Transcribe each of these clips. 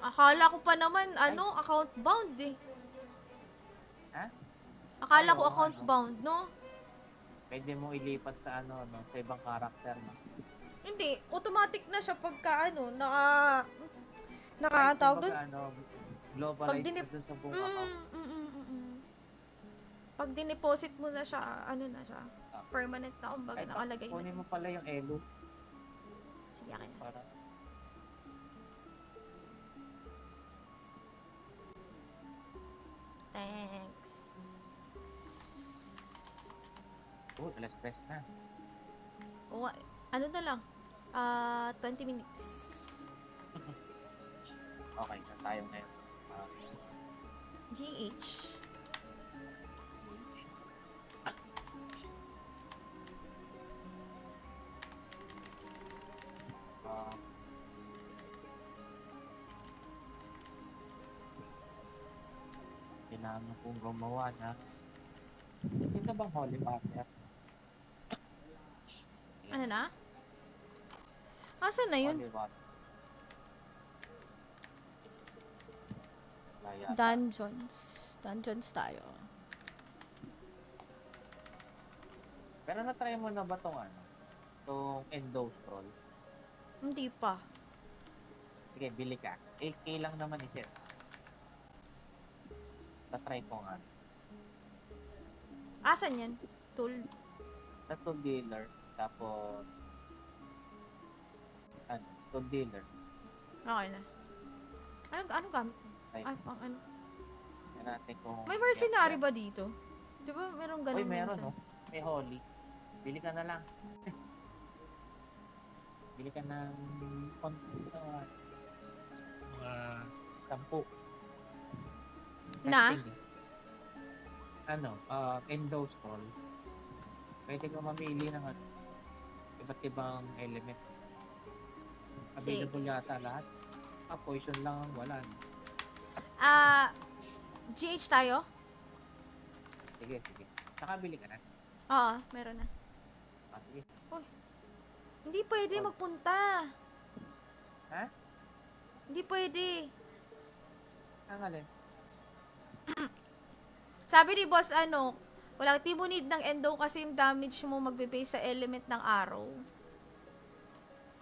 Akala ko pa naman, Ay, account bound eh. ha? Ay, Akala ko oo nga, account no? bound, no? Pwede mo ilipat sa ano, no? Sa ibang karakter, no? Hindi, automatic na siya pagka Ay, tawag kumbaga, doon? ano, Pag globalized na dinip, dun sa buong account. mm, mm, mm, mm, mm. Pag dineposit mo na siya, ano na siya, Ah. permanent na, kumbaga, Ay, nakalagay na. kunin mo pala yung Elo. Sige, akin na. Para, Thanks. alas 3 na. O, ano na lang, 20 minutes. Okay, saan tayo ngayon? Ah, GH. ah, kailangan kong gumawa na. Hindi ka bang Holy Partner? Ano Ayan, na? Asan na yun? Holy Partner. Wala yata. Dungeons. Dungeons tayo. Pero na-try mo na ba tong ano? Tong Endo Scroll? Hindi pa. Sige, bili ka. 8K lang naman iset. Na-try ko nga. Asan yan? Tool. Sa tool dealer. Tapos, ano? Tool dealer. Okay na. Ano gamit? Ay, Ay, pang ano? yan natin kung... May mercenary ba dito? Di ba merong Uy, ganun meron, minsan? no? May Holy. Bili ka na lang. Bili ka ng mga 10. Na? Testing, eh. Ano, Endo Scroll. Pwede ka mamili ng ano, iba't ibang element. Available Sige. yata lahat. Poison lang ang wala. No? GH tayo? Sige, sige. Nakabili ka na. Oo, meron na. Sige. Uy, hindi pwede Oh. magpunta. Ha? Hindi pwede. Ang alin? Sabi ni boss, walang di mo need ng endo kasi yung damage mo magbe-base sa element ng arrow.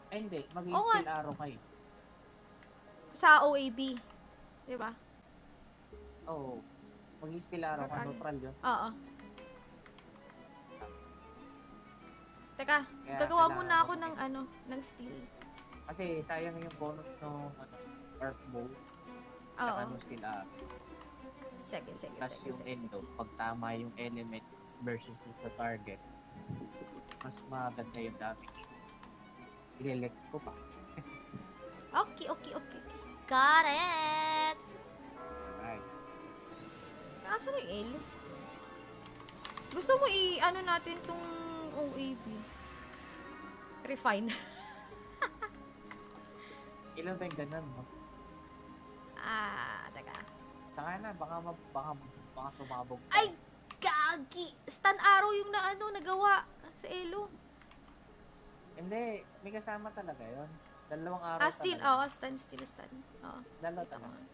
Ay, hindi. Oo nga, Mag-i-skill arrow kayo. sa OAB. Di ba? Oo. Mag-i-skill arrow ka. Neutral yun. Oo. Teka, Kaya gagawa kailangan muna ako mo ng ng steel. Kasi sayang yung bonus ng earth bow. Tsaka Oo. ng skill arrow. Sige, sige, Plus sige, yung sige. endo. Pag tama yung element versus sa target, mas maganda yung damage. Ilelex ko pa. Okay, okay, okay. Got it! Alright. Nasaan yung L? Gusto mo natin tong OAB? Refine. Ilan ba yung ganun, no? Teka. Saka na, baka sumabog pa. Ay, gagi! Stun arrow yung nagawa sa Elo. Hindi, may kasama talaga yon. Dalawang araw Steel. talaga. Oo, stun. Oo. Dalawa Kita mo. talaga.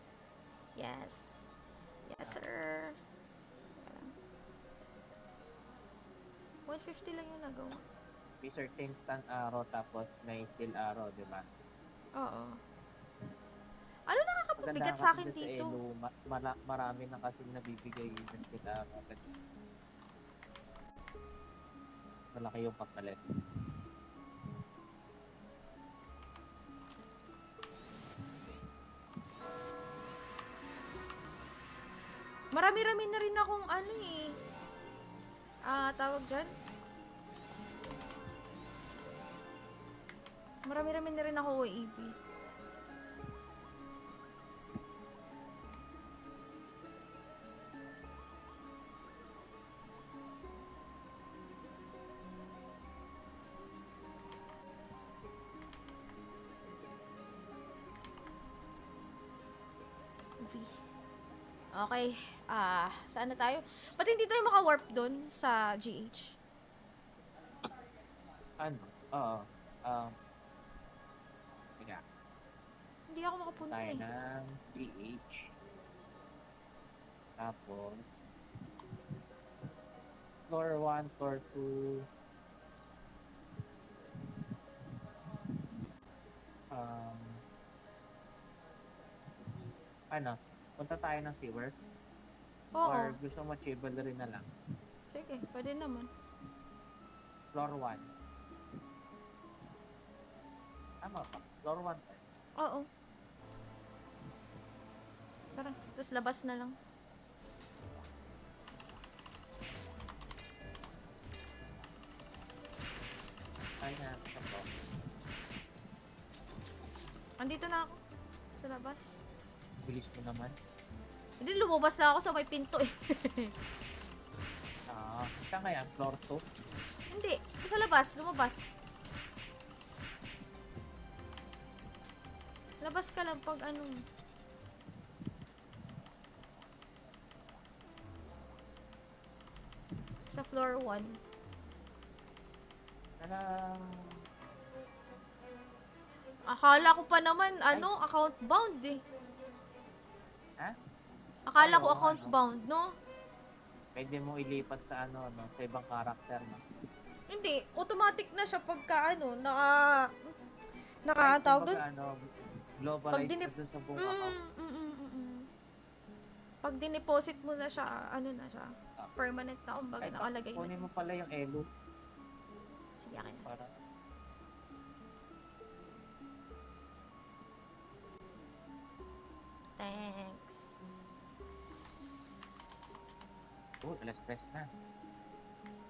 Yes. Yes, sir. 150 lang yung nagawa. May certain stun arrow tapos may steel arrow, di ba? Oo. Ano nakakapabigat Maganda sa kasi akin dyan sa dito? Elo, marami na kasi nabibigay yung steel arrow. Malaki yung papalit. Marami-rami na rin akong tawag dyan? Marami-rami na rin ako OAB. Okay. Saan na tayo? Ba't hindi tayo maka-warp doon sa GH? Ano? Oo. Teka. Hindi ako makapunta tayo eh. ng PH. Tapos, floor 1, floor 2, um, ano, punta tayo ng seawork? Oo. Or gusto mo chivalry na lang? Sige, pwede naman. Floor 1. Tama pa, floor 1 tayo. Oo. Tara, tapos labas na lang. Tayo na sa floor. Andito na ako. Sa labas. Bilis mo naman. Hindi, lumabas na ako sa may pinto eh. Saan kaya? Floor 2? Hindi, sa labas, lumabas. Labas ka lang pag ano. Sa floor 1. Ano? Akala ko pa naman, ano, account bound eh. Ha? Akala Ay, ko oo, account ano. bound, no? Pwede mo ilipat sa ano, no? Sa ibang karakter, no? Hindi, automatic na siya pagka ano, Kahit nakatawag doon. kumbaga, ano, globalized dinip- na dun sa buong account. Pag dineposit mo na siya, ano na siya, permanent na kumbaga Ay, nakalagay na. kunin mo pala yung elo. Sige, akin na. Para, Thanks. alas 3 na.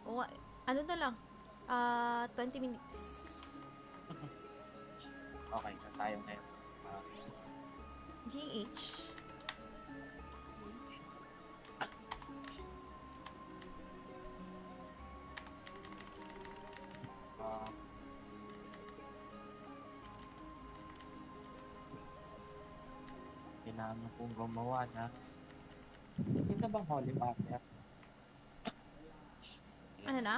O, ano na lang, 20 minutes. Okay, saan tayo ngayon? GH. Ah, kailangan kong gumawa na. Hindi ka bang holy water? Ano na?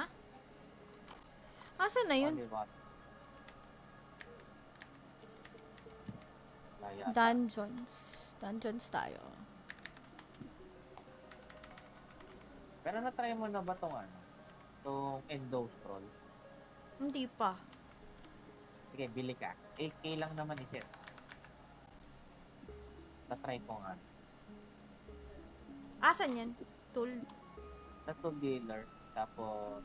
Asan na yun? Holy water. Wala yata. Dungeons. Dungeons tayo. Pero na-try mo na ba tong ano? Tong endo scroll? Hindi pa. Sige, bili ka. 8K lang naman isit. Na-try ko nga. Asan yan? Tool. Sa tool dealer. Tapos,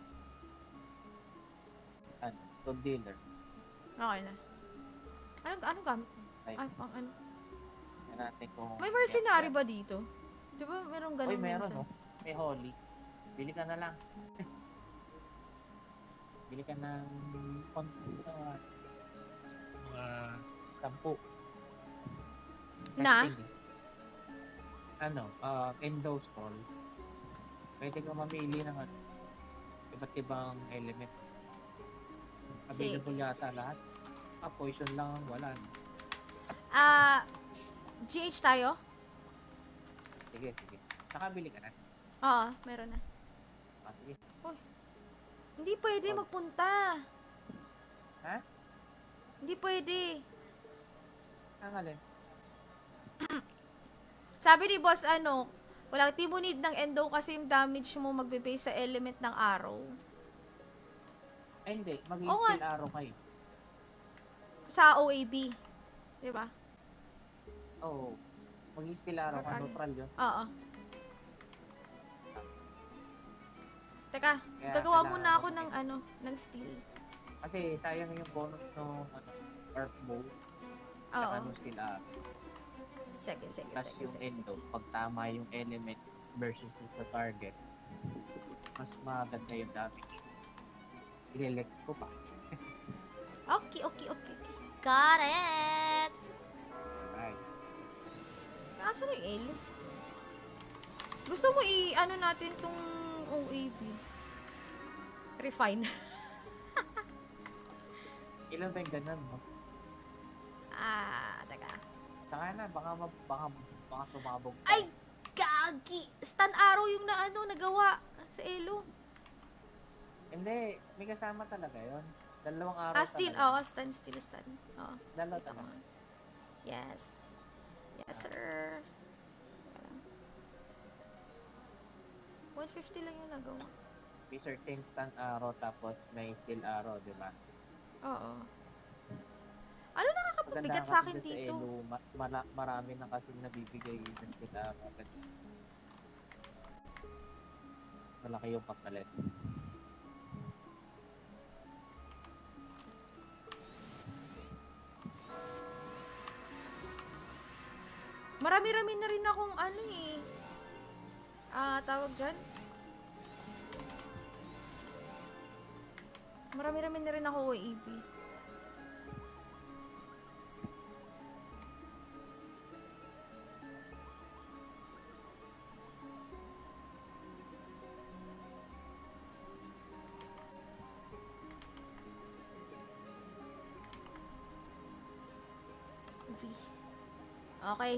ano? Tool dealer. Okay na. Ano gamit? Ay, Ay, pang ano? yan natin kung... May mercenary ba dito? Di ba merong ganun Uy, meron, minsan? no? May holy. Bili ka na lang. Bili ka ng mga 10. Na? Testing. Ano, endo scroll. Pwede ka mamili ng ano, iba't ibang element. Available yata lahat. Poison lang ang wala. No? GH tayo? Sige. Nakabili ka na. Oo, meron na. Sige. Hindi pwede Oh. magpunta. Ha? Hindi pwede. Ang alin? Sabi ni boss, ano, walang di mo need ng endo kasi yung damage mo magbe-base sa element ng arrow. Ay, hindi. Oo Mag-skill arrow kayo. Sa OAB. Di ba? Oo. Mag-skill arrow ka. Mag-ano? Neutral yun. Oo. Teka, Kaya gagawa kailangan muna ako mo ng ano, ng steel. Kasi sayang yung bonus no earth bow. Oo. Saka no skill arrow. Sige. Tapos yung endo, pag tama yung element versus sa target, mas maganda yung damage. Ilelex ko pa. Okay. Got it! Right. Nasaan yung elo? Gusto mo ano natin tong OAB? Refine. Ilan ba yung ganun, no? Teka. Saka na, baka sumabog pa. Ay! Gagi! Stun arrow yung nagawa sa elo. Hindi, may kasama talaga yon. Dalawang araw Steel. talaga. Oo, stun. Oo. Dalawa Kita mo. talaga. Yes. Yes, sir. 150 lang yung nagawa. May certain stun arrow tapos may steel arrow, di ba? Oo. Ano Maganda nakakapabigat kasi sa akin dyan sa dito? Elo, marami na kasi nabibigay na steel arrow. Malaki yung kapalit. Marami-rami na rin akong ano eh. Tawag dyan? Marami-rami na rin ako OAP. V. Okay.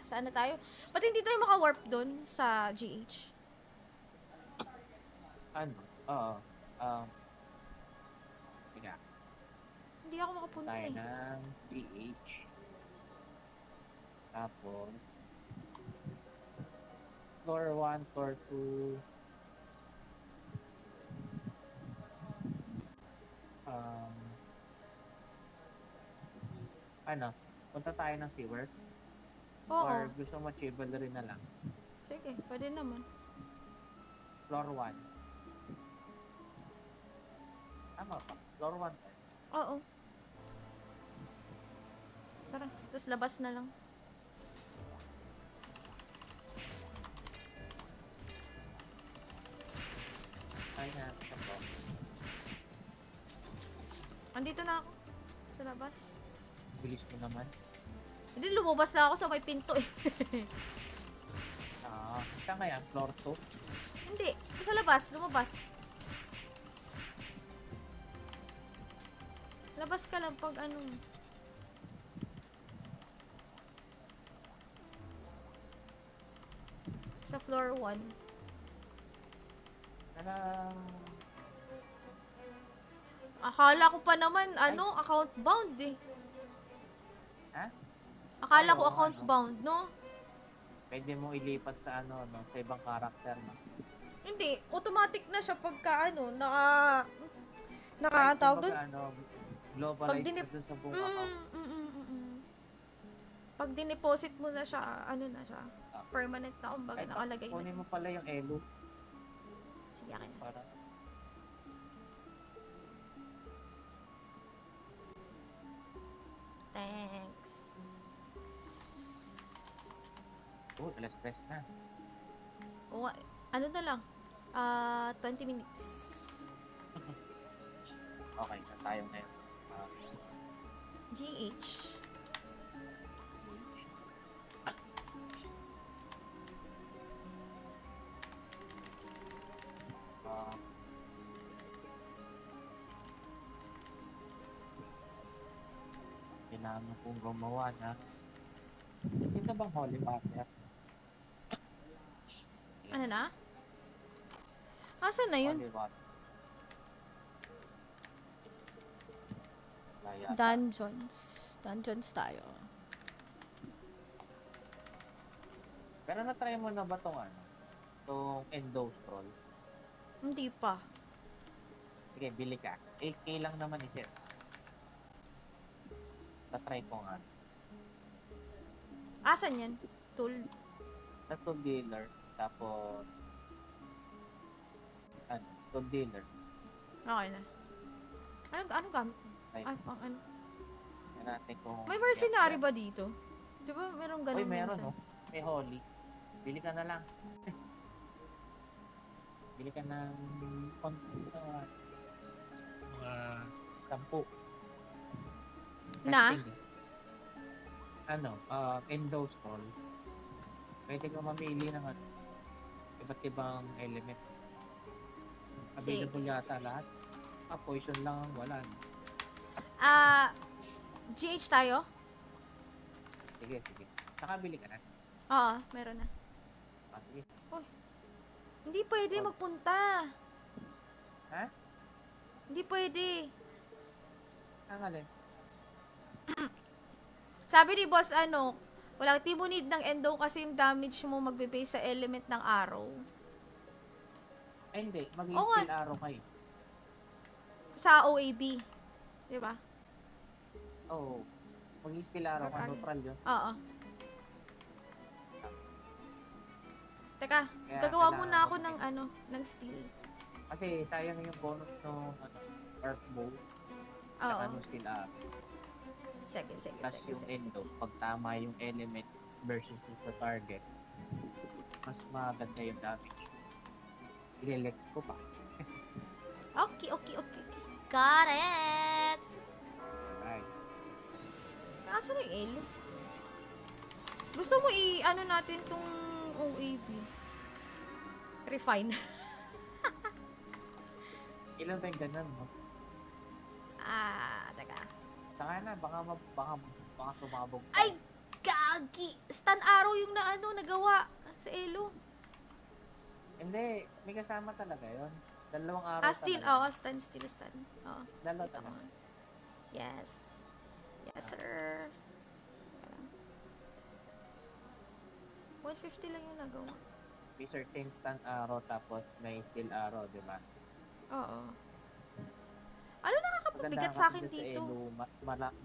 Saan na tayo? Ba't hindi tayo maka-warp doon sa GH? Ano? Oo. Um, Teka, Hindi ako makapunta tayo eh. ng PH. Tapos, floor 1, floor 2. Um, ano? Punta tayo ng SeaWorld? Oo. Or gusto mo Chivalry na lang? Sige, pwede naman. Floor 1. Tama pa. Floor 1 tayo. Oo. Tara, tapos labas na lang. Tayo na. Ito po. Andito na ako. Sa labas. Bilis mo naman. Hindi, lumabas na ako sa may pinto eh. Siya ngayon, floor 2. Hindi, sa labas, lumabas. Labas ka lang pag ano. Sa floor 1. Akala ko pa naman, account bound eh. Ha? Akala Ay, ko oo, account bound, no? Pwede mo ilipat sa no, sa ibang karakter, no? Hindi, automatic na siya pagka Kahit tawag kumbaga, doon? globalize dinip- na dun sa buong account. Pag dineposit mo na siya, na siya, permanent na kumbaga Kahit nakalagay na. kunin mo pala yung Elo. Sige, akin na. Para, Thanks. alas 3 na. O, ano na lang? 20 minutes. Okay, saan tayo ngayon? GH. Uh, Kailangan kong gumawa na. Dito bang holy water? Ano na? Asan na yun? Holy water. Wala yata. Dungeons. Dungeons tayo. Pero na-try mo na ba tong Tong endo scroll? Hindi pa. Sige, bili ka. 8K lang naman isip. Na-try ko nga. Asan yan? Tool. Sa tool dealer. Tapos, tool dealer. Okay na. Ano gamit? Ay, Ano? yan natin kung... May mercenary ba dito? Di ba merong ganun Uy, meron, minsan? no? May holy. Bili ka na lang. Bili ka ng mga 10. Na? Endo scroll. Pwede ka mamili ng iba't ibang element. Available yata lahat. Poison lang ang wala. No? GH tayo? Sige. Nakabili ka na. Oo, meron na. Sige. Hindi pwede magpunta. Ha? Hindi pwede. Ang alin? Sabi ni boss, walang di mo need ng endo kasi yung damage mo magbe-base sa element ng arrow. Ay, hindi. Oo nga, Mag-skill arrow kayo. sa OAB. Di ba? Oo. Mag-skill arrow ka. Neutral yun. Oo. Teka, Kaya gagawa kailangan muna ako mo ng ng steel. Kasi sayang yung bonus ng earth bow. Oo. Saka ng skill arrow. Sige. Tapos yung endo. Pag tama yung element versus sa target, mas maganda yung damage. Ilelex ko pa. Okay. Got it! Alright. Nasaan yung elo? Gusto mo natin tong OAB? Refine. Ilan ba yung ganun, no? Teka. Saka na, baka sumabog pa. Ay, gagi! Stun arrow yung nagawa sa elo. Hindi, may kasama talaga yon. Dalawang araw Steel. talaga. Oo, stun. Oo. Dalawa Kita mo. talaga. Yes. Yes, sir. 150 lang yung nagawa. May certain stun arrow tapos may steel arrow, di ba? Oo. Ano nakakapabigat sa akin dito? Elo,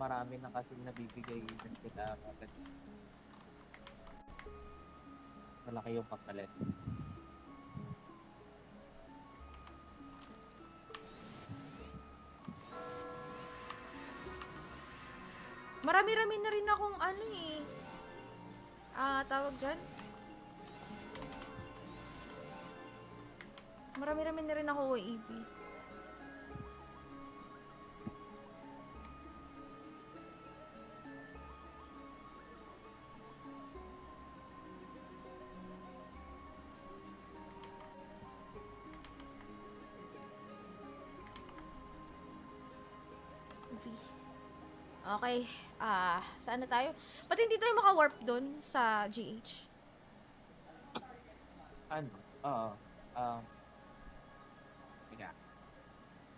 marami na kasi nabibigay yung steel arrow. Malaki yung kapalit. Marami-rami na rin akong tawag dyan? Marami-rami na rin ako OAP. Okay. Saan na tayo? Ba't hindi tayo maka-warp doon sa GH? Oo. Teka.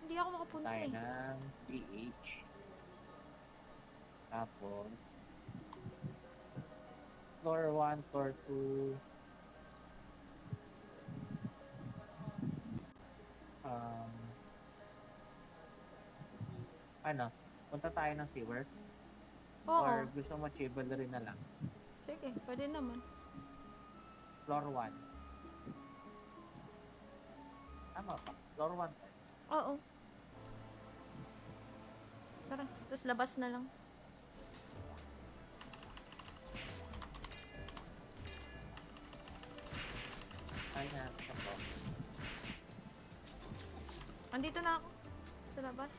Hindi ako makapunta Tayo eh. ng PH. Tapos, floor 1, floor 2. Punta tayo ng seawork? Oo. Or gusto mo chivalry na lang? Sige, pwede naman. Floor 1. Tama pa. Floor 1. Oo. Tara, tapos labas na lang. Ay na, ito po. Andito na ako. Sa labas.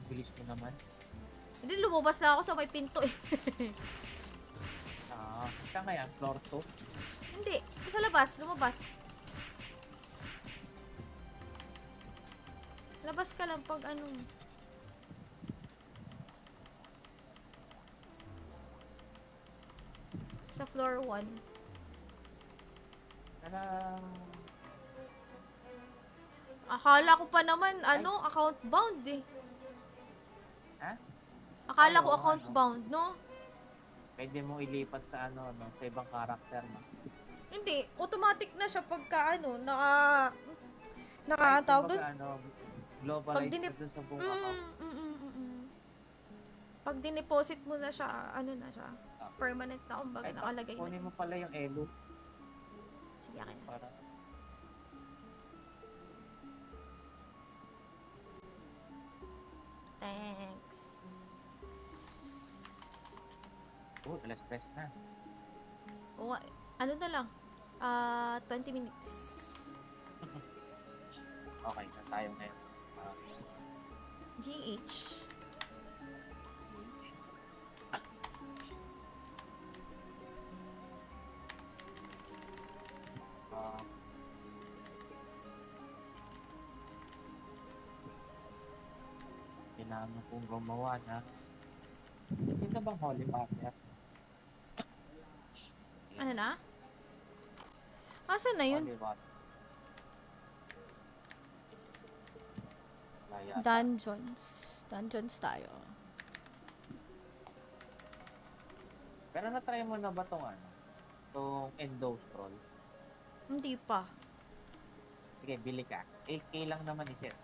Bilis mo naman. Hindi, lumabas na ako sa may pinto eh. Siya nga yan, floor 2. Hindi, sa labas, lumabas. Labas ka lang pag sa floor 1. Akala ko pa naman, account bound eh. Ha? Akala ko account bound, no? Pwede mo ilipat sa sa ibang karakter mo. Hindi, automatic na siya pagka tawag doon? Globalize na dun sa buong account. Pag dineposit mo na siya, na siya, permanent na kumbaga, nakalagay na. Kunin mo pala yung elo. Sige, akin na. Para Thanks. alas 3 na. O, na lang? 20 minutes. Okay, saan tayo ngayon? GH. Kailangan kong gumawa na. Hindi na bang holy water? Ano na? Asan na yun? Holy water. Kaya, Dungeons. Dungeons tayo. Pero na-try mo na ba tong ano? Tong endo scroll? Hindi pa. Sige, bili ka. 8K lang naman isa.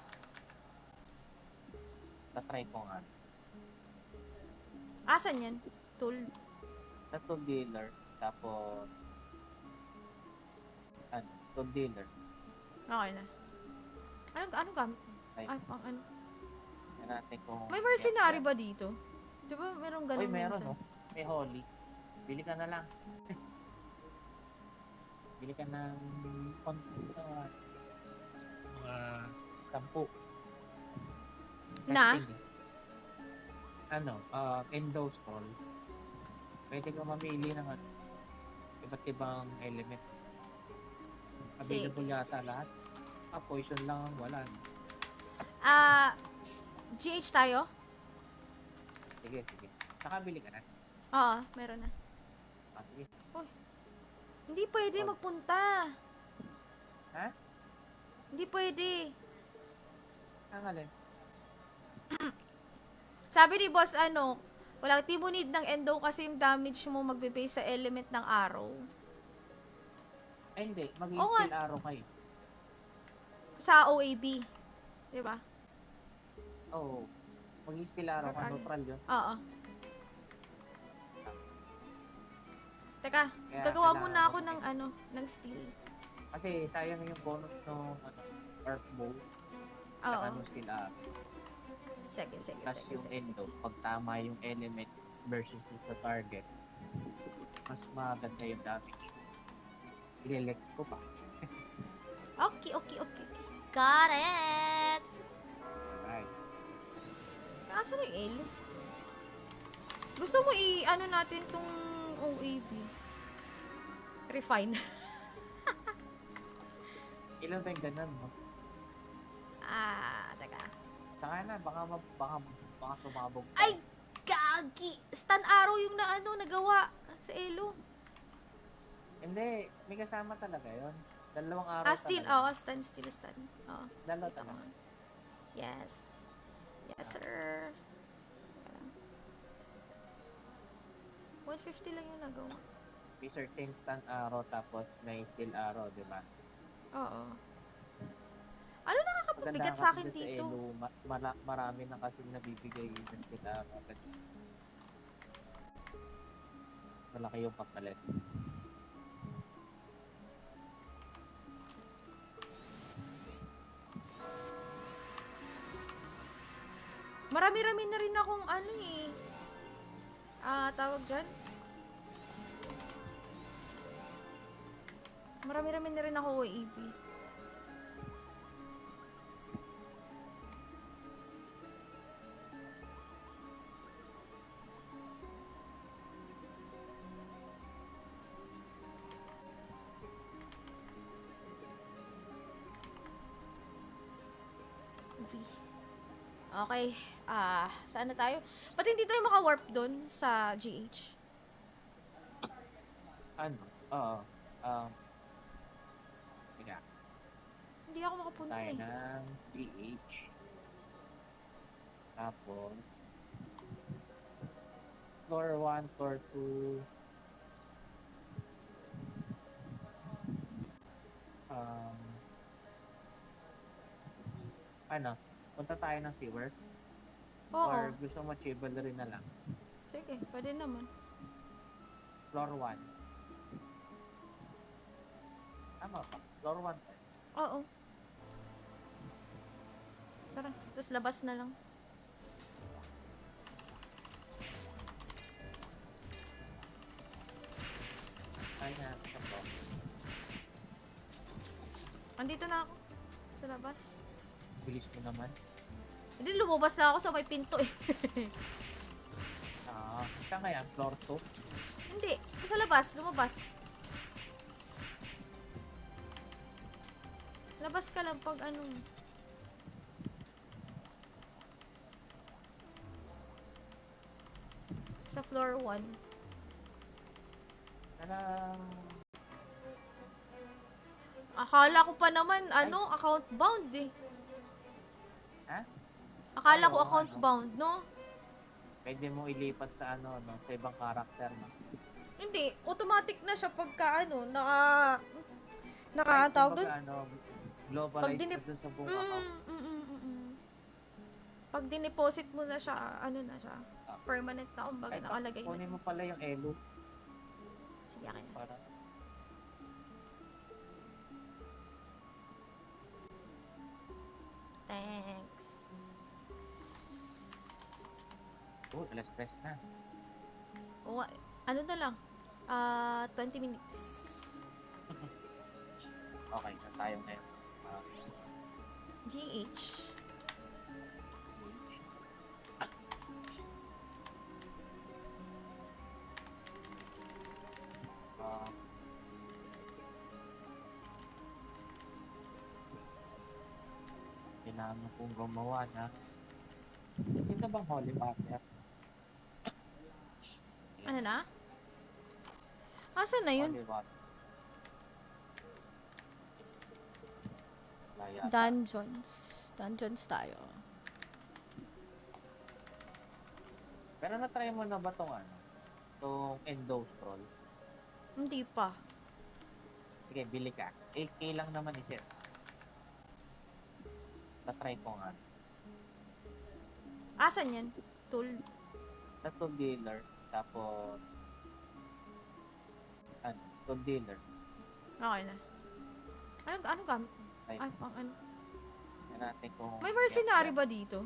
Na-try ko nga. Asan yan? Tool. Sa tool dealer. Tapos, ano? Tool dealer. Okay na. Anong gamit? Ay, Ay, pang ano? yan natin kung... May mercenary ba dito? Di ba merong ganun Uy, meron, minsan? no? May holy. Bili ka na lang. Bili ka ng mga 10. Na? Kasi, ano, endo scroll. Pwede ka mamili ng ano, iba't ibang element. Available yata lahat. Poison lang ang wala. No? GH tayo? Sige. Nakabili ka na. Oo, meron na. Sige. Hindi pwede Oh. magpunta. Ha? Hindi pwede. Ang alin? Sabi ni boss, walang di mo need ng endo kasi yung damage mo magbe-base sa element ng arrow. Ay, hindi. Oo Mag-skill arrow kayo. Sa OAB. Di ba? Oo. Mag-skill arrow ka. Pag- Neutral yun. Oo. Teka, Kaya gagawa kailangan muna ako mo ng steel. Kasi sayang yung bonus ng earth bow. Oo. Saka ng skill arrow. Sige. Tapos yung endo, pag tama yung element versus sa target, mas maganda yung damage. Ilelex ko pa. Okay. Got it! Alright. Nasaan yung elo? Gusto mo natin tong OAB? Refine. Ilan tayong ganun, no? Teka. Saka na, baka sumabog pa. Ay! Gagi! Stun arrow yung nagawa sa elo. Hindi, may kasama talaga yon. Dalawang araw Steel. talaga. Oo, stun. Oo. Dalawa Kita mo talaga. nga. Yes. Yes, sir. Teka lang. 150 lang yung nagawa. May certain stun arrow tapos may steel arrow, di ba? Oo. Ano nakakapabigat sa akin dito? Elo, marami na kasi nabibigay yung steel arrow. Malaki yung kapalit. Marami-rami na rin akong tawag dyan? Marami-rami na rin ako OAP. Okay. Saan na tayo? Ba't hindi tayo maka-warp doon sa GH? Ano? Oo. Teka. Hindi ako makapunta Tayo eh. ng PH. Tapos, floor 1, floor 2. Punta tayo ng seawork? Oo. Or gusto mo chivalry na lang? Sige, pwede naman. Floor 1. Tama pa. Floor 1 tayo. Oo. Tara, tapos labas na lang. Tayo na natin sa floor. Andito na ako. Sa labas. Bilis mo naman. Hindi, lumabas na ako sa may pinto eh. Saan kaya? Floor 2? Hindi, sa labas, lumabas. Labas ka lang pag sa floor 1. Akala ko pa naman, account bound eh. Ha? Akala Ay, ko oo, account bound, no? Pwede mo ilipat sa ano, no, sa ibang karakter, no? Hindi, automatic na siya pagka ano, Kahit tawag dun? kumbaga, ano, Pag globalize na dinip, dun sa buong account. mm, mm, mm, mm, mm. Pag dineposit mo na siya, ano na siya, Ah, permanent na kumbaga, kahit pa, nakalagay na. kunin mo pala yung elo Sige, akin na. para, Thanks. alas 3 na. O, ano na lang, 20 minutes. Okay, saan tayo ngayon? Ah, GH. ah, kailangan kong gumawa na. Ito bang holy water? Ano na? Asan na yun? Holy water. Kaya, Dungeons. Dungeons tayo. pero na-try mo na ba tong ano? Tong endo scroll? Hindi pa. Sige, bili ka. 8K lang naman isip. Na-try ko nga. Asan yan? Tool. Sa tool dealer. Tapos, ano? Tool dealer. Okay na. Ano gamit? Ay, Ay, pang ano? na natin kung... May mercenary ba dito?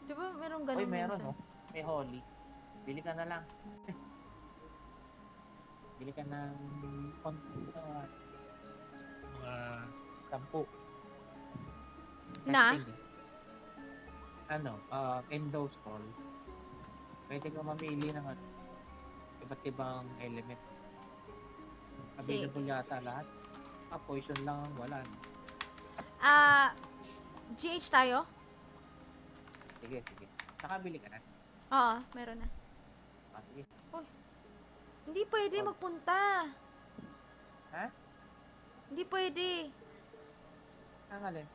Di ba merong ganun Uy, meron, minsan? no? May holy. Bili ka na lang. Bili ka ng mga 10. Na? Kasi, ano, endo scroll. Pwede ka mamili ng ano, iba't ibang element. Available yata lahat. Poison lang ang wala. No? GH tayo? Sige, sige. Nakabili ka na. Oo, meron na. Sige. Hindi pwede Oh. magpunta. Ha? Hindi pwede. Ang alin?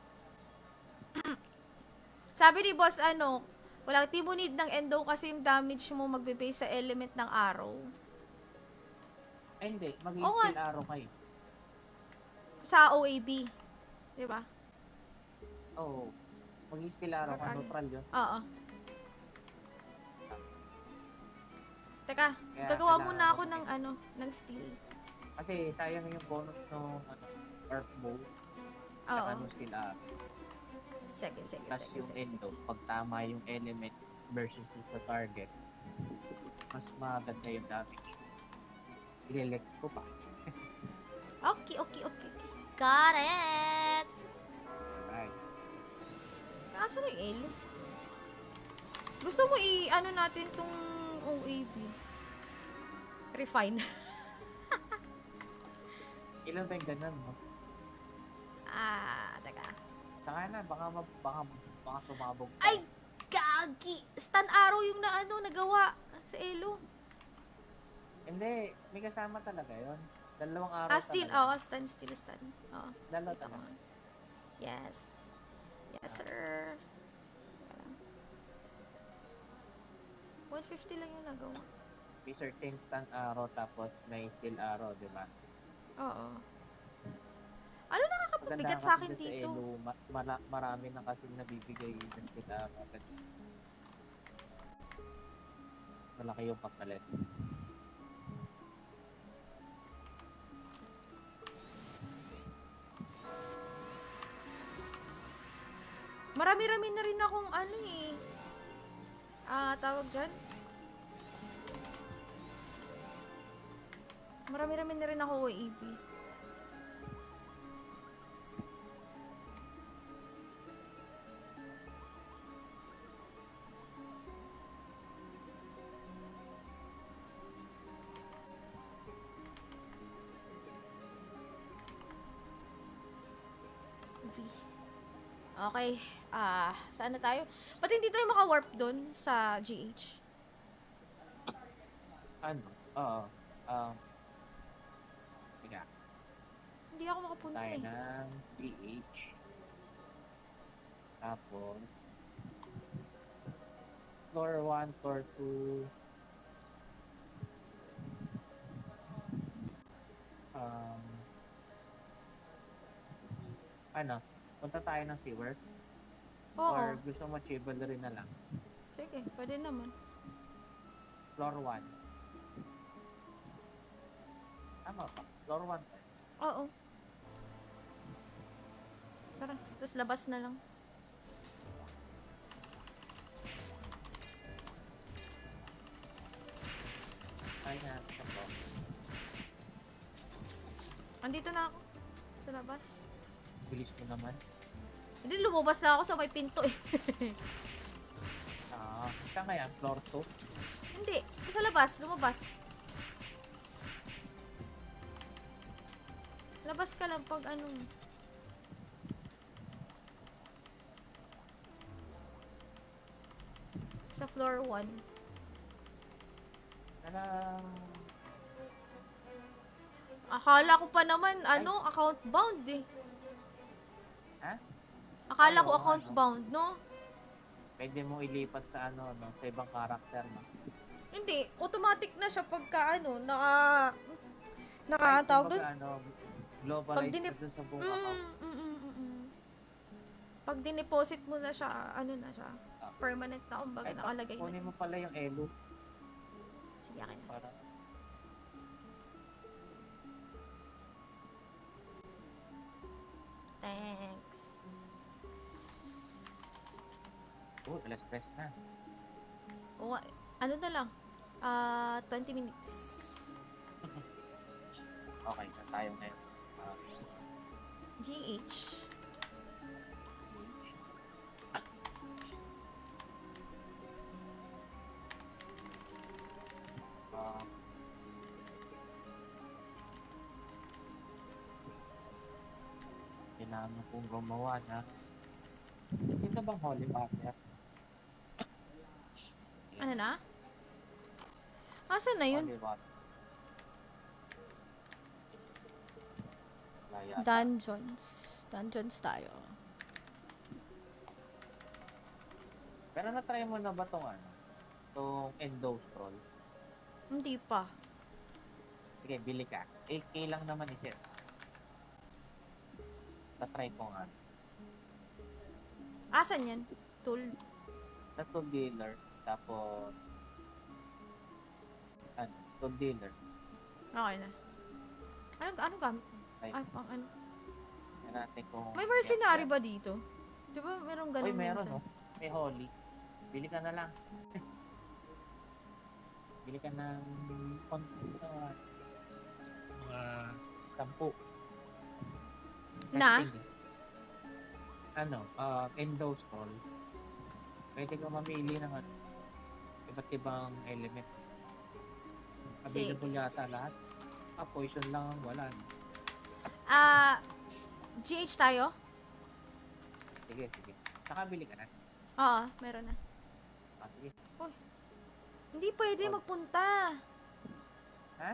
Sabi ni boss, walang di mo need ng endo kasi yung damage mo magbe-base sa element ng arrow. Ay, hindi. Oo Mag-skill arrow kayo. Sa OAB. Di ba? Oo. Mag-skill arrow ka. Ano? Neutral yun. Oo. Teka, Kaya gagawa kailangan muna ako mo ng ng steel. Kasi sayang yung bonus ng earth bow. Oo. Saka no skill arrow. Sige, sige, Tapos sige, yung sige. endo, pag tama yung element versus sa target, mas maganda yung damage. Ilelex ko pa. Okay, okay, okay, okay. Got it! Alright. Nasaan yung elo? Gusto mo ano natin tong OAB? Refine. Ilan tayong ganun, no? Teka. Saka na, baka sumabog pa. Ay! Gagi! Stun arrow yung nagawa sa elo. Hindi, may kasama talaga yon. Dalawang araw Steel. talaga. Oo, stun. Oo. Dalawa Kita ko talaga. nga. Yes. Yes, sir. Teka lang. 150 lang yung nagawa. May certain stun arrow tapos may steel arrow, di ba? Oo. Ano nakakapabigat Maganda sa akin kasi dito? Sa elo, marami na kasi nabibigay na steel arrow. Malaki yung papalit. Marami-rami na rin akong tawag dyan? Marami-rami na rin ako OAB. Okay. Saan na tayo? Ba't hindi tayo maka-warp doon sa GH? Ano? Oo. Teka, Hindi ako makapunta tayo eh. ng PH. Tapos, floor 1, floor 2, um, ano, punta tayo ng SeaWorld Oo. or gusto mo chivalry na lang? Sige, pwede naman. Floor 1. Tama pa, floor 1 tayo. Oo. Tara, tapos labas na lang. Tayo na natin sa floor. Andito na ako. Sa labas. Bilis mo naman. Hindi, lumabas na ako sa may pinto eh. Saan kaya? Floor 2? Hindi, sa labas, lumabas. Labas ka lang pag ano. Sa floor 1. Parang, Akala ko pa naman, account bound eh. ha? Akala Ay, ko oo, account ano? bound, no? Pwede mo ilipat sa no, sa ibang karakter, no? Hindi, automatic na siya pagka Ay, tawag doon? kumbaga, Pag globalized na dun sa buong account. Pag dineposit mo na siya, na siya, Ah. permanent na kumbaga Ay, nakalagay na. kunin mo pala yung elo Sige, akin na. para Thanks. alas 3 na. O, ano na lang? 20 minutes. Okay, saan tayo ngayon? GH. Ah, kailangan kong gumawa na. Ito bang holy water? Ano na? Asan na yun? Holy water. Wala yata. Dungeons. Dungeons tayo. Pero na-try mo na ba tong tong endo scroll? Hindi pa. Sige, bili ka. 8K lang naman sir. Na-try ko nga. Asan yan? Tool. Sa tool dealer. Tapos, tool dealer. Okay na. Ano gamit? Ay, Ay, pang ano? yan natin kung... May mercenary ba dito? Di ba merong ganun Uy, meron minsan? May holy. Bili ka na lang. Bili ka ng mga 10. Na? Testing. Endo scroll. Pwede ka mamili ng iba't ibang element. Available yata lahat. Poison lang ang wala. GH tayo? Sige. Nakabili ka na. Oo, meron na. Sige. Hindi pwede magpunta. Ha?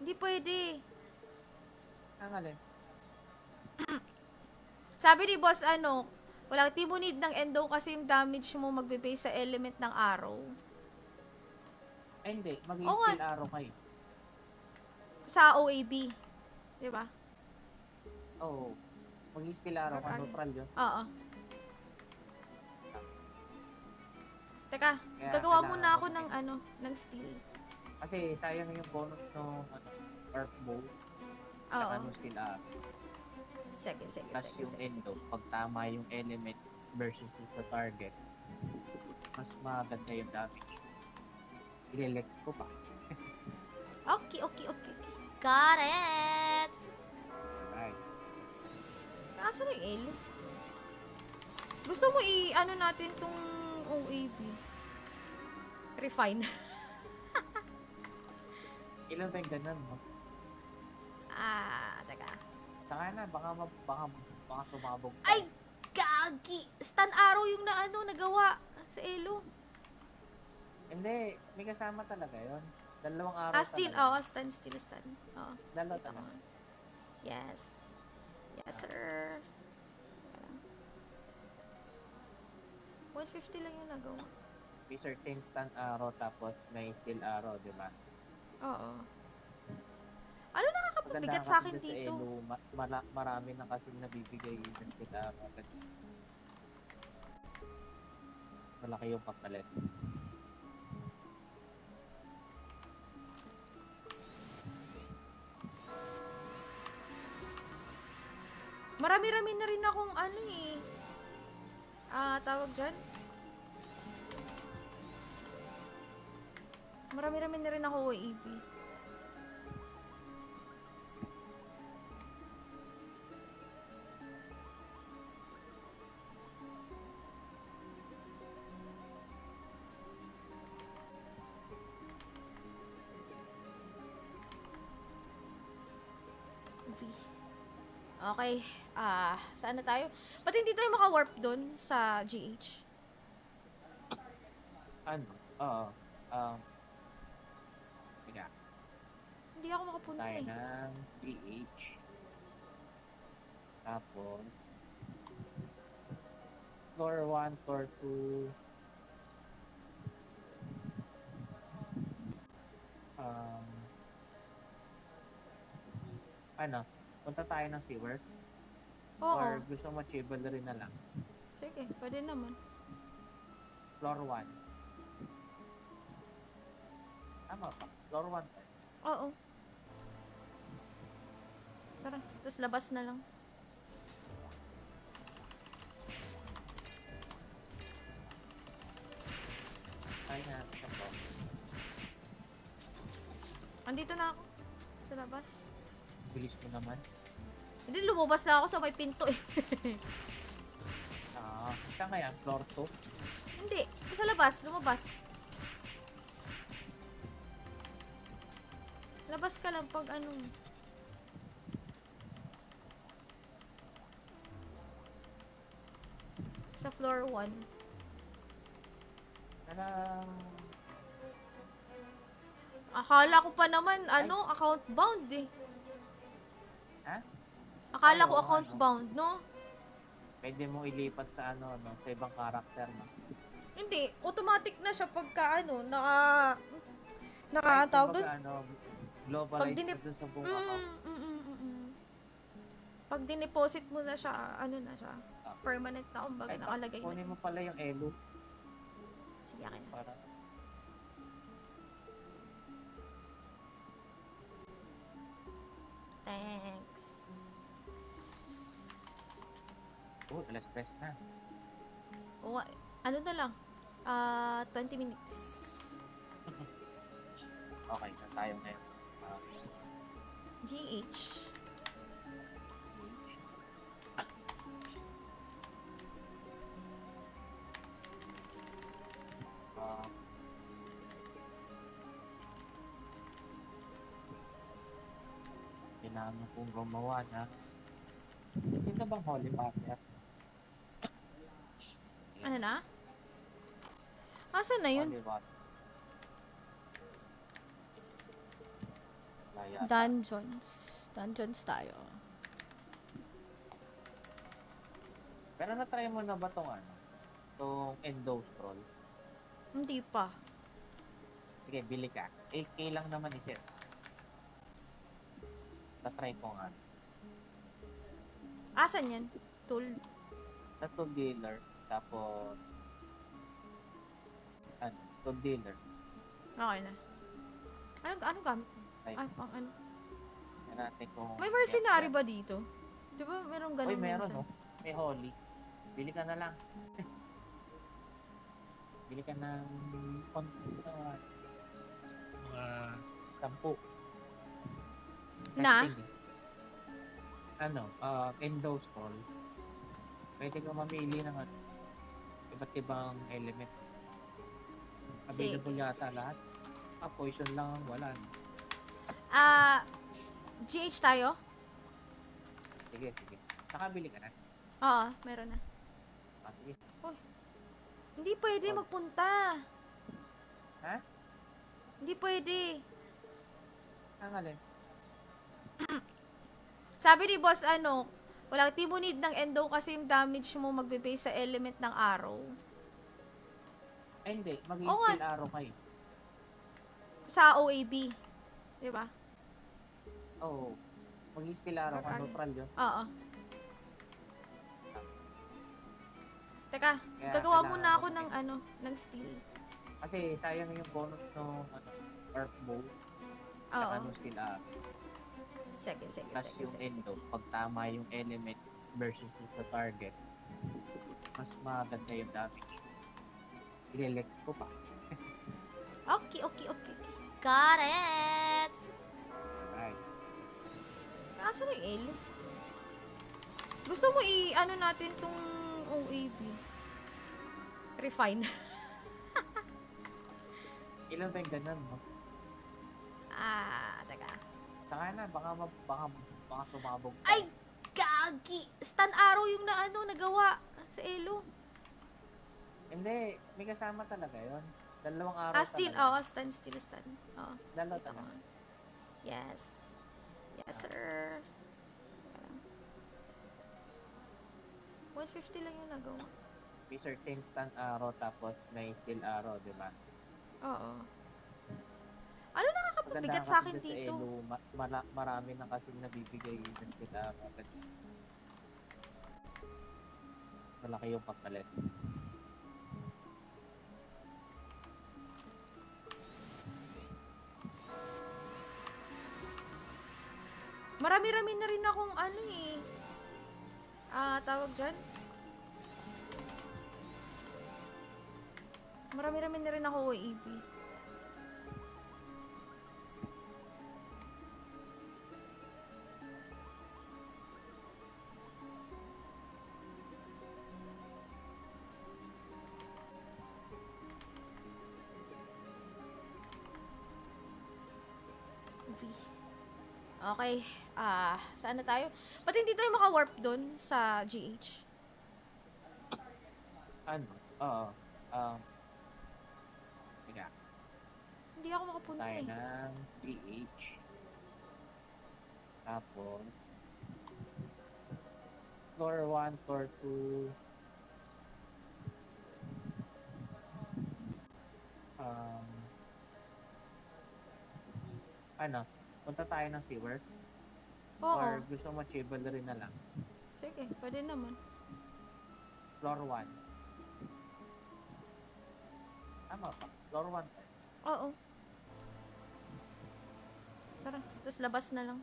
Hindi pwede. Ang alin? Sabi ni boss, wala, di mo need ng endo kasi yung damage mo magbe-base sa element ng arrow. Ay, hindi. Oo Mag-i-skill arrow kayo. Sa OAB. Di ba? Oo. Mag-i-skill arrow ka. Neutral yun. Oo. Teka, Kaya gagawa kailangan muna ako mo ng ng steel. Kasi sayang yung bonus ng earth bow. Oo. Saka skill arrow. Sige. Tapos yung endo. Pag tama yung element versus sa target, mas maganda yung damage. Ilelex ko pa. Okay. Got it! Alright. Nasaan yung elo? Gusto mo natin tong OAB? Refine. Ilan ba yung ganun, no? Teka. Saka na, baka sumabog pa. Ay! Gagi! Stun arrow yung nagawa sa elo. Hindi, may kasama talaga yon. Dalawang araw Steel. talaga. Oo, stun. Oo. Dalawa Kita ko. talaga. Yes. Yes, sir. 150 lang yung nagawa. may certain stun arrow tapos may steel arrow, di ba? Oo. Ano nakakapabigat Maganda sa kasi akin doon sa dito? Elo, marami na kasi nabibigay na steel arrow. Malaki yung kapalit. Marami-rami na rin akong ano eh. Tawag dyan? Marami-rami na rin ako OAV. Okay. Saan na tayo? Ba't hindi tayo maka-warp dun sa GH? Ano? Oo. Um, Teka, Hindi ako makapunta tayo eh. ng PH. Tapos, floor 1, floor 2. Ano? Punta tayo ng SeaWorld? Oo. Or gusto mo chivalry na lang? Sige, pwede naman. Floor 1. Tama pa. Floor 1 tayo. Oo. Tara, tapos labas na lang. Tayo na sa floor. Andito na ako. Sa labas. Bilis mo naman. Hindi, lumabas na ako sa may pinto eh. Saan kaya? Floor 2? Hindi, sa labas, lumabas. Labas ka lang pag ano. Sa floor 1. Parang... Akala ko pa naman, account bound eh. Ha? Akala Ay, ko oo, account ano? bound, no? Pwede mo ilipat sa sa ibang karakter, no? Hindi, automatic na siya pagka Ay, tawag doon? kumbaga, globalized na dinip- dun sa buong account. Pag dineposit mo na siya, na siya, Ah. permanent na kumbaga Ay, nakalagay na. kunin mo pala yung Elo Sige, akin na. para... Thanks. alas 3 na. O, ano na lang? 20 minutes. Okay, saan tayo ngayon? GH. Kailangan kong gumawa na. Hindi na bang Holy Water? Ano na? Asan na yun? Holy Water. Kaya, Dungeons. Dungeons tayo. pero na-try mo na ba tong tong Endo Scroll? Hindi pa. Sige, bili ka. 8K lang naman iset. Na-try ko nga. Asan yan? Tool. Sa tool dealer, tapos tool dealer. Okay na. Ano gamit? Ay, Ay, pang ano? yan natin kung... May mercenary ba dito? Di ba merong ganun Uy, meron minsan? May Holy. Bili ka na lang. Bili ka ng mga 10. Na? Testing, Endo Scroll. Pwede kang mamili ng iba't ibang element. Available yata lahat. Poison lang ang wala. GH tayo? Sige. Nakabili ka na. Oo, meron na. Sige. Hindi pwede Oh. magpunta. Ha? Hindi pwede. Ang alin? Sabi ni boss, wala, di mo need ng endo kasi yung damage mo magbe-base sa element ng arrow. Ay, hindi. Oo Mag-i-skill nga, arrow kayo. sa OAB. Di ba? Oo. Mag-i-skill arrow Or ka. ano? Neutral yun. Oo. Teka, Kaya gagawa kailangan muna mo ako ng mag-skill. ano, ng steel. Kasi sayang yung bonus ng earth bow. Tsaka Oo. no skill arrow. Sige, sige, Plus sige, yung sige, sige. endo. Pag tama yung element versus sa target, mas maganda yung damage. Ilelex ko pa. Okay, okay, okay. Got it! Alright. Nasaan yung L? Gusto mo i-ano natin tong OAB? Refine. Ilan ba yung ganun, no? Teka. Saka na, baka sumabog pa. Ay! Gagi! Stun arrow yung na ano, nagawa sa Elo. Hindi, may kasama talaga yon. Dalawang araw Steel. talaga. Oo, stun, steel, stun. Oo. Dalawa Kita ko talaga. nga. Yes. Yes, sir. Teka lang. 150 lang yung nagawa. May certain stun arrow tapos may steel arrow, di ba? Oo. Ano nakakapabigat Maganda sa akin kasi dito? Sa Elo, marami na kasi nabibigay na steel arrow. Malaki yung papalit. Marami-rami na rin akong ano eh. Tawag dyan? Marami-rami na rin ako OAB. V. Okay. Saan na tayo? Ba't hindi tayo maka-warp doon sa GH? Ano? Oo. Teka, Hindi ako makapunta tayo eh. ng PH. Tapos, floor 1, floor 2. Ano? Punta tayo ng seawork? Oo. Or gusto mo chivalry na lang? Sige, pwede naman. Floor 1. Tama pa. Floor 1 tayo. Oo. Tara, tapos labas na lang.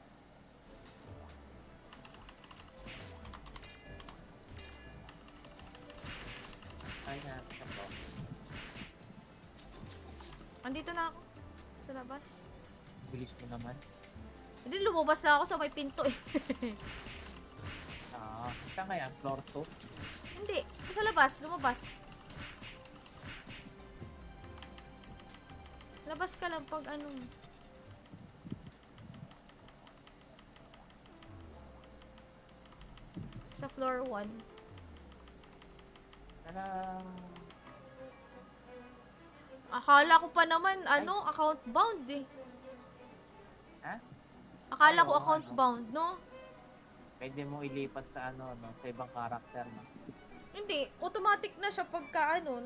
Ay na, ito po. Andito na ako. Sa labas. Bilis mo naman. Hindi, lumabas na ako sa may pinto eh. Saan kaya? Floor 2? Hindi, sa labas, lumabas. Labas ka lang pag ano. Sa floor 1. Parang... Akala ko pa naman, ano, account bound eh. Ha? Akala Ay, ko oo, account ano? bound, no? Pwede mo ilipat sa ano, no? Sa ibang karakter, no? Hindi, automatic na siya pagka ano,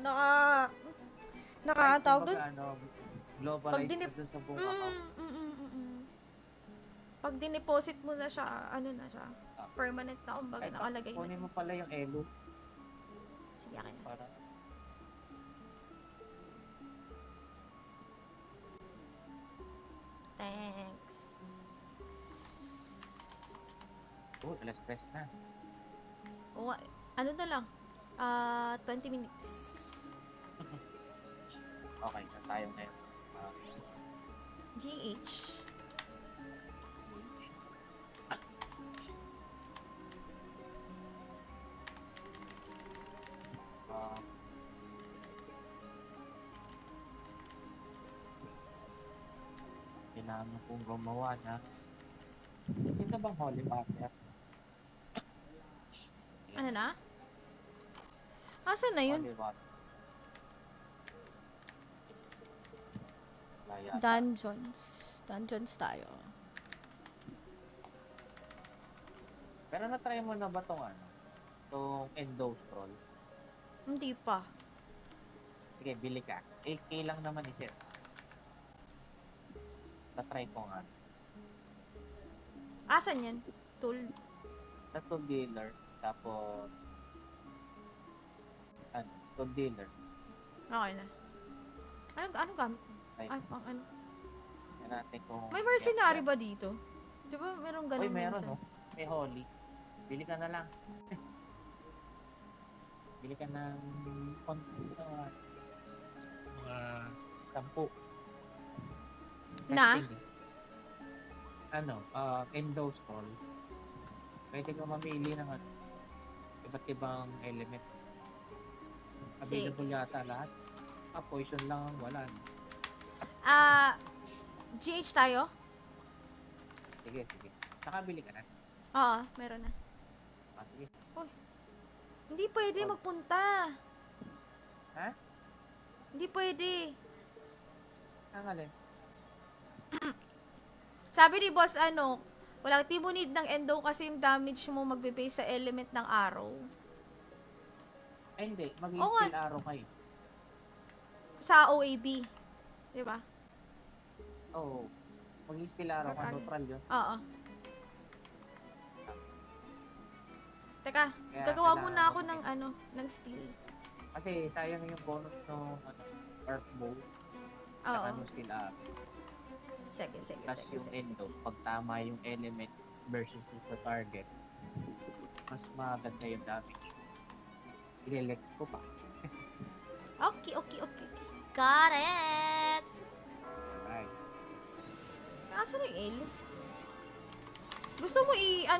Kahit tawag doon? kumbaga, ano, Pag globalized dinip... na dun sa buong account. Pag dineposit mo na siya, ano na siya, permanent na kumbaga Ay, nakalagay na. kunin mo pala yung elo. Sige, akin na. Para... Thanks. alas 3 na. O, ano na lang? 20 minutes. Okay, saan tayo ngayon? GH. Kailangan kong gumawa na. Hindi na bang holy water? Ano na? Asan na yun? Holy water. Wala yata. Dungeons. Dungeons tayo. Pero na-try mo na ba tong ano? Tong endo scroll? Hindi pa. Sige, bili ka. 8K lang naman iset. Tatry ko nga. Asan yan? Tool. Sa tool dealer. Tapos, tool dealer. Okay na. Ano gamit? Ay, Ay, pang ano? yan natin kung... May mercenary ba dito? Di ba merong ganun Uy, meron minsan? no. May holy. Bili ka na lang. Bili ka ng mga 10. Na? Testing, Endo scroll. Pwede kang mamili ng iba't ibang element. Available yata lahat. Poison lang ang wala. GH tayo? Sige. Nakabili ka na. Oo, meron na. Sige. Hindi pwede Oh. magpunta. Ha? Hindi pwede. Ang alin? Sabi ni boss, wala, di mo need ng endo kasi yung damage mo magbe-base sa element ng arrow. Ay, hindi. Oo Mag-i-skill arrow kayo. Sa OAB. Di ba? Oo. Mag-i-skill arrow ka. Ano? Neutral yun. Oo. Teka, Kaya gagawa kailangan muna ako mo ng ng steel. Kasi sayang yung bonus ng earth bow. Oo. Saka no skill arrow. Sige. Tapos yung endo. Pag tama yung element versus sa target, mas maganda yung damage. Ilelex ko pa. Okay. Got it! Alright. Nasaan yung elo? Gusto mo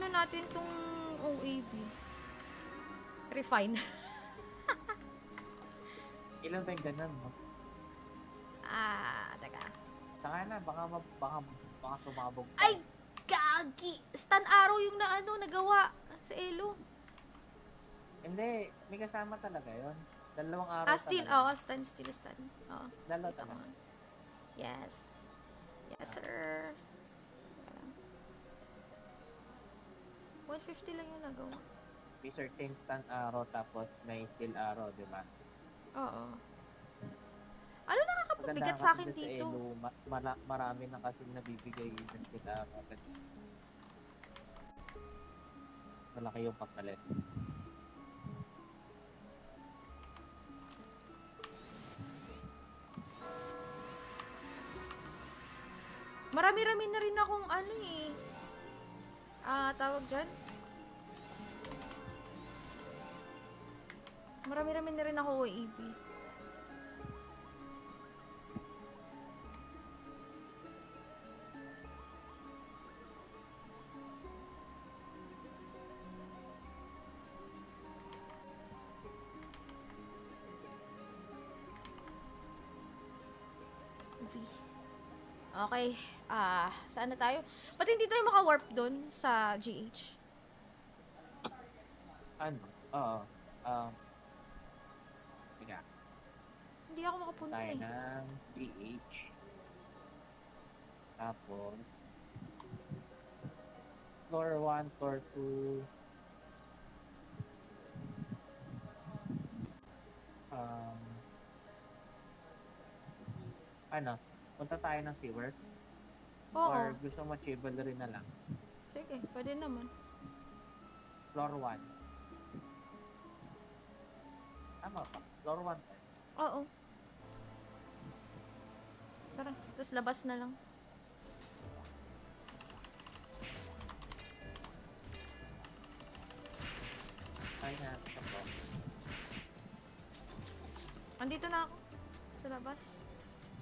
natin tong OAB? Refine. Ilan ba yung ganun, no? Teka. Saka na, baka sumabog pa. Ay! Gagi! Stun arrow yung nagawa sa elo. Hindi, may kasama talaga yon. Dalawang araw Steel. talaga. Stun. Oo. Dalawa talaga. Yes. Yes, sir. 150 lang yung nagawa. May certain stun arrow tapos may steel arrow, di ba? Oo. Ano nakakapabigat Maganda sa akin kasi dito? Elo, marami na kasi nabibigay na steel arrow. Malaki yung pagpalit. Marami-rami na rin akong tawag dyan? Marami-rami na rin ako OAB. Okay. Saan na tayo? Ba't hindi tayo maka-warp doon sa GH? Oo. Tiga, Hindi ako makapunta tayo eh. ng PH. Tapos, floor 1, floor 2. Punta tayo ng seawork? Oo. Or gusto mo chivalry na lang? Sige, pwede naman. Floor 1. Tama pa. Floor 1. Oo. Tara, tapos labas na lang. Tayo na sa floor. Andito na ako. Sa labas.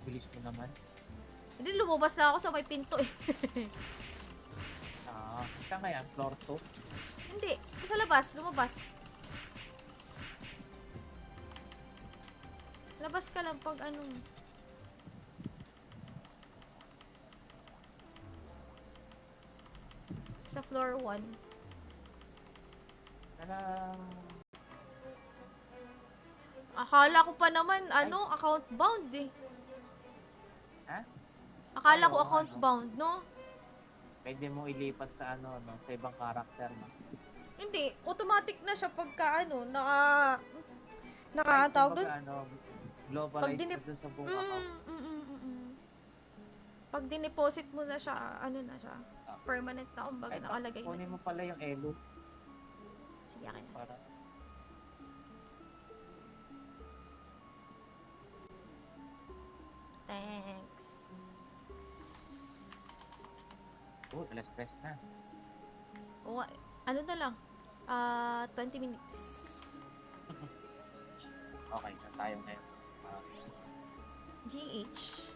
Bilis mo naman. Hindi, lumabas na ako sa may pinto eh. Saan kaya? Floor 2? Hindi, sa labas, lumabas. Labas ka lang pag sa floor 1. Akala ko pa naman, account bound eh. Ha? Akala Ay, ko oo, account bound, no? Pwede mo ilipat sa sa ibang karakter mo. Hindi, automatic na siya pagka tawag Kahit doon? Pag Globalize na dinip... dun sa buong account. Pag dineposit mo na siya, ano na siya, Ah. permanent na, kumbaga Ay, nakalagay na. kunin mo pala yung elo Sige, akin na. para Thanks. alas 3 na. O, ano na lang, 20 minutes. Okay, saan tayo ngayon? GH. Beach.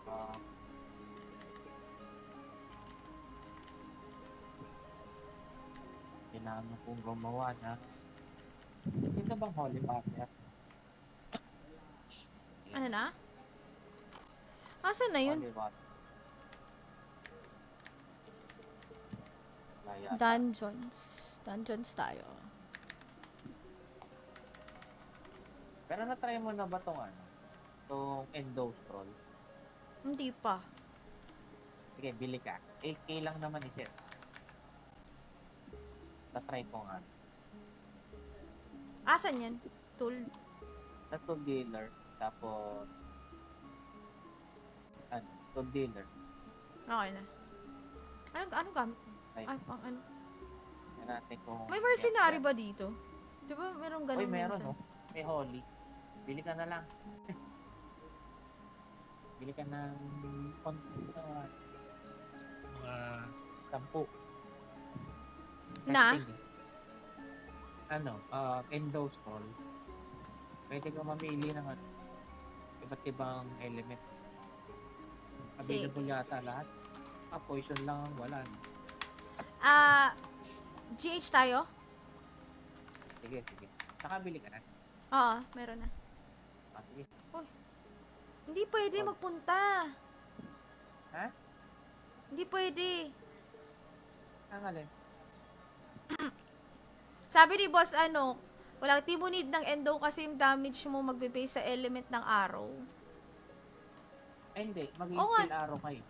Ah, kailangan mo pong gumawa na ito bang holy water? Ano na? Asan na yun? Holy water. Wala yata. Dungeons. Dungeons tayo. Pero na-try mo na ba tong ano? Tong endo scroll? Hindi pa. Sige, bili ka. 8K lang naman isit. Na-try ko nga. Asan yan? Tool. Sa tool dealer. Tapos ano? Tool dealer. Okay na. Ano gamit? Ay, Ay, pang ano? yan natin kung... May mercenary ba dito? Di ba merong ganun Uy, meron minsan? no? May holy. Bili ka na lang. Bili ka ng mga 10. Na? Testing. Ano, endo scroll. Pwede ka mamili ng ano, iba't ibang element. Available yata lahat. Poison lang ang wala. No? GH tayo? Sige. Saka bili ka na. Oo, meron na. Sige. Hindi pwede Oh. magpunta. Ha? Hindi pwede. Ang alin? Sabi ni boss, wala, di mo need ng endo kasi yung damage mo magbe-base sa element ng arrow. Ay, hindi. Oo Mag-i-skill arrow kayo.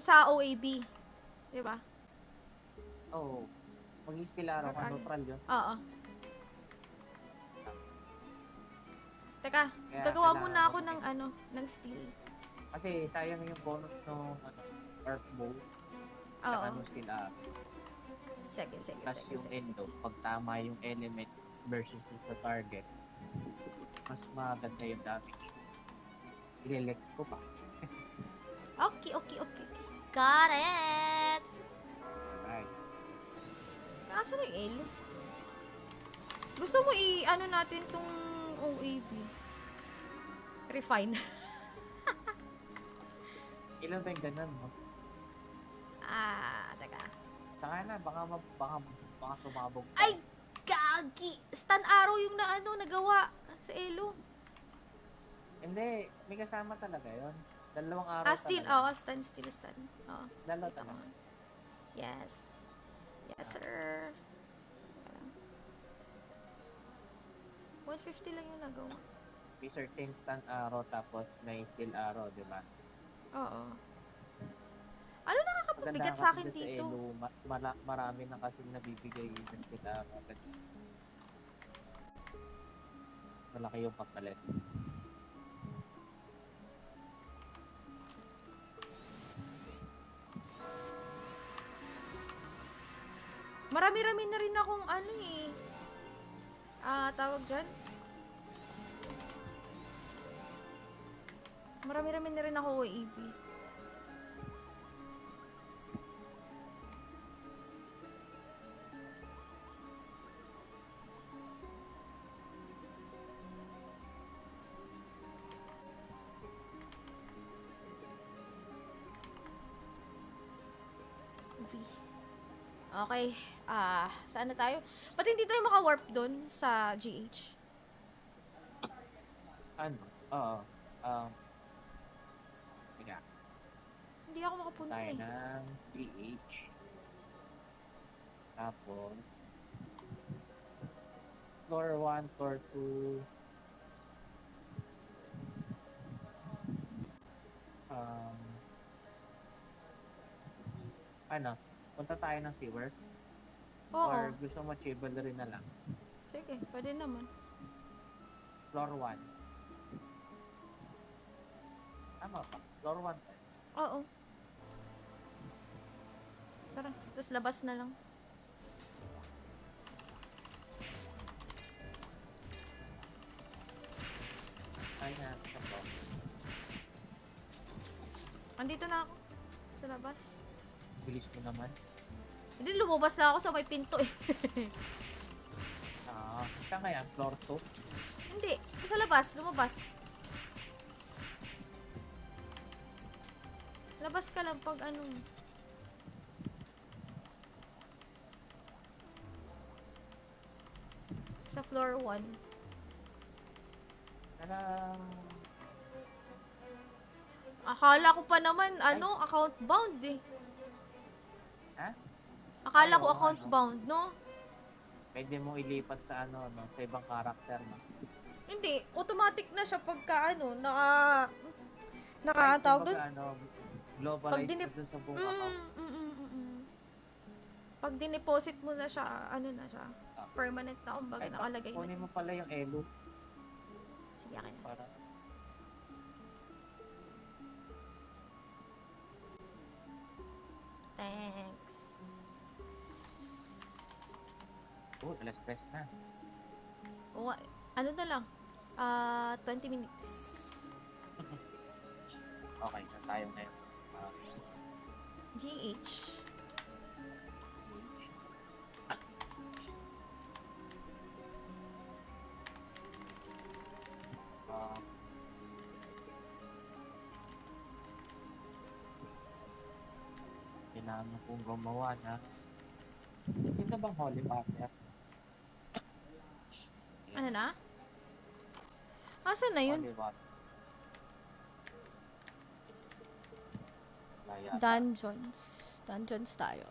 Sa OAB. Di ba? Oo. Mag-i-skill arrow ka. Neutral yun. Oo. Teka, Kaya gagawa kailangan muna ako mo ng ng steel. Kasi sayang yung bonus ng earth bow. Oo. Saka ng skill arrow. Sige. Plus yung endo. Pag tama yung element versus sa target, mas maganda yung damage. Ilelex ko pa. Okay. Got it! Alright. Nasaan yung L? Gusto mo natin tong OAB? Refine. Ilan ba yung ganun, no? Teka. Saka na, baka sumabog pa. Ay! Gagi! Stun arrow yung nagawa sa Elo. Hindi, may kasama talaga yon. Dalawang araw Steel. talaga. Oo, stun. Oo. Dalawa Kita talaga. ko. Yes. Yes, sir. 150 lang yung nagawa. May certain stun arrow tapos may steel arrow, di ba? Oo. Ano nakakapabigat Maganda sa akin kasi dito? Elo, marami na kasi nabibigay na steel arrow. Malaki yung papalit. Marami-rami na rin akong tawag dyan? Marami-rami na rin ako OAB. Okay. Saan na tayo? Ba't hindi tayo maka-warp doon sa GH? Ano? Oo. Kaya, Hindi ako makapunta tayo eh. ng PH. Tapos, floor 1, floor 2. Ano? Punta tayo ng SeaWorld. Oo. Or gusto mo chivalry na lang. Sige, pwede naman. Floor 1. Tama pa. Floor 1 tayo. Oo. Tara, tapos labas na lang. Tayo na sa floor. Andito na ako. Sa labas. Bilis mo naman. Hindi, lumabas na ako sa may pinto eh. Saan kaya? Floor 2? Hindi, sa labas, lumabas. Labas ka lang pag ano. Sa floor 1. Parang... Akala ko pa naman, ano, account bound eh. Ha? Akala Ay, ko oo, account ano. bound, no? Pwede mo ilipat sa ano, no, sa ibang karakter mo. Hindi, automatic na siya pagka ano, Kahit nakatawag doon. kumbaga, ano, globalize Pag dinip- na dun sa buong account. Pag dineposit mo na siya, ano na siya, permanent na kumbaga Kahit nakalagay na. kunin mo pala yung elo. Sige, akin na. Para... Thanks. alas 3 na. O, ano na lang, 20 minutes. Okay, saan tayo ngayon? GH. Kailangan kong gumawa na. Hindi ka bang Holy Water? Ano na? Asan na yun? Holy Water. Wala yata. Dungeons. Dungeons tayo.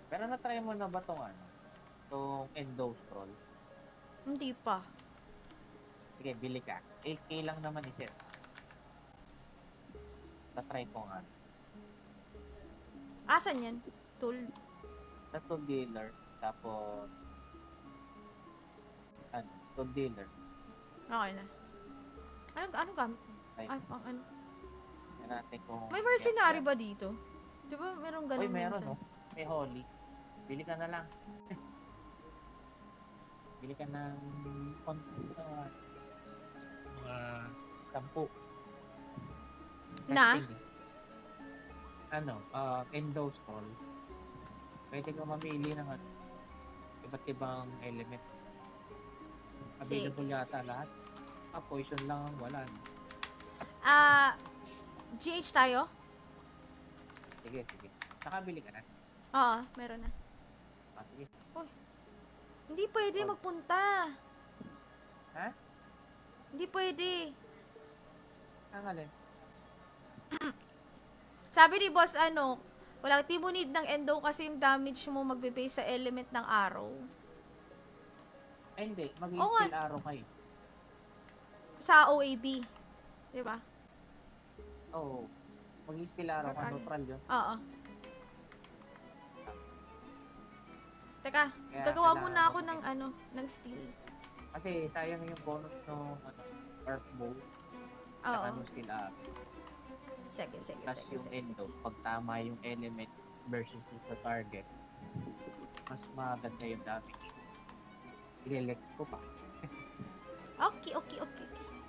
Pero na-try mo na ba tong ano? Tong Endo Scroll? Hindi pa. Sige, bili ka. 8K lang naman iset. Na-try ko nga. Asan yan? Tool. Sa tool dealer. Tapos... ano? Tool dealer. Okay na. Ano gamit? Ay, Ay, pang ano? yan natin kung... May mercenary ba dito? Di ba merong ganun Uy, meron minsan? no? May Holy. Bili ka na lang. Bili ka ng... mga 10. Na? Testing. Ano, Endo Scroll. Pwede ka mamili ng ano, iba't ibang element. Available yata lahat. Poison lang ang wala. No? GH tayo? Sige. Nakabili ka na. Oo, meron na. Sige. Hindi pwede Oh. magpunta. Ha? Hindi pwede. Ang alin? Sabi ni boss, ano, wala, di mo need ng endo kasi yung damage mo magbe-base sa element ng arrow. Ay, hindi. Oo Mag-i-skill arrow kayo. Sa OAB. Di ba? Oo. Mag-i-skill arrow ka. Mag-ano? Neutral yun. Oo. Teka, Kaya gagawa kailangan muna ako mo ng ano, ng steel. Kasi sayang yung bonus no ano, earth bow. Oo. Saka no skill arrow. Sige. Plus yung endo. Pag tama yung element versus sa target, mas maganda yung damage. Ilelex ko pa. Okay.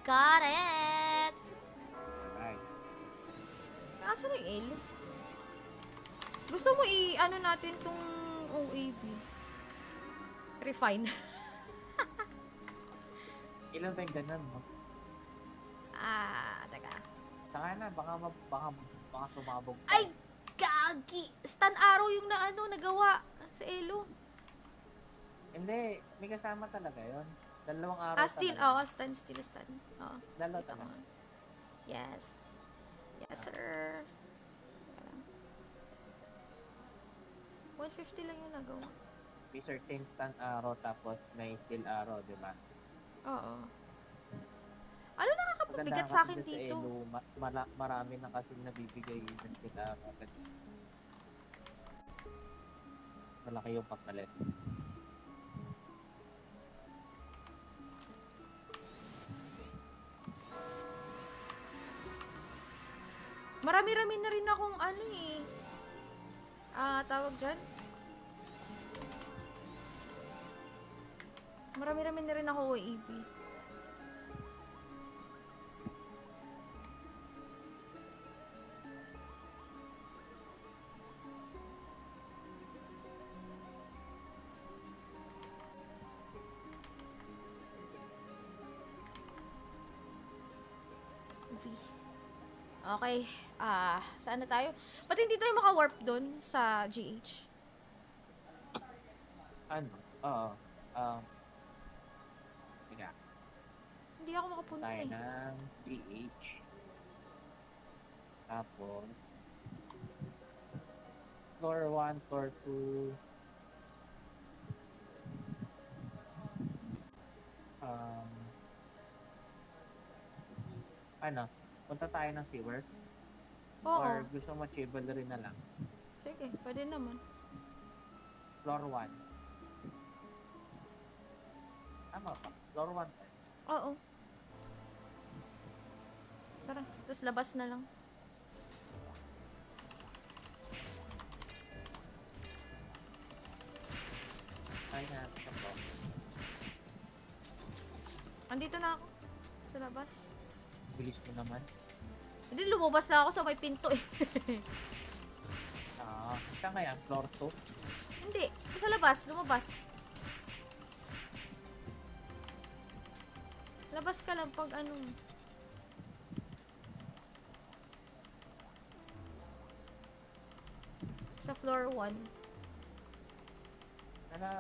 Got it! Alright. Nasaan yung L? Gusto mo i-ano natin tong OAB? Refine. Ilan ba yung ganun, no? Teka. Saka na, baka sumabog pa. Ay! Gagi! Stun arrow yung nagawa sa Elo. Hindi, may kasama talaga yon. Dalawang araw Steel. talaga. Oo, stun. Oo. Dalawa Kita talaga. mo. Yes. Yes, sir. 150 lang yung nagawa. May certain stun arrow tapos may steel arrow, di ba? Oo. Ano nakakapunta bigat Ganda sa kasi akin sa dito. Elo, marami na kasi nabibigay na sila. Malaki yung papalit. Marami-rami na rin akong ano eh. Tawag dyan? Marami-rami na rin ako OAP. V. Okay. Saan na tayo? Ba't hindi tayo maka-warp dun sa GH? Ano? Oo. Um, Teka, Hindi ako makapunta tayo eh. ng PH. Tapos, floor 1, floor 2. Um, ano? Punta tayo ng sewer? Oo. Or gusto mo chivalry na lang? Sige, pwede naman. Floor 1. Tama ba? Floor 1. Oo. Tara, tapos labas na lang. Tayo na sa floor. Andito na ako. Sa labas. Bilis mo naman. Hindi, lumabas na ako sa may pinto eh. Siya nga yan, floor 2. Hindi, sa labas, lumabas. Labas ka lang pag ano. Sa floor 1. Ano?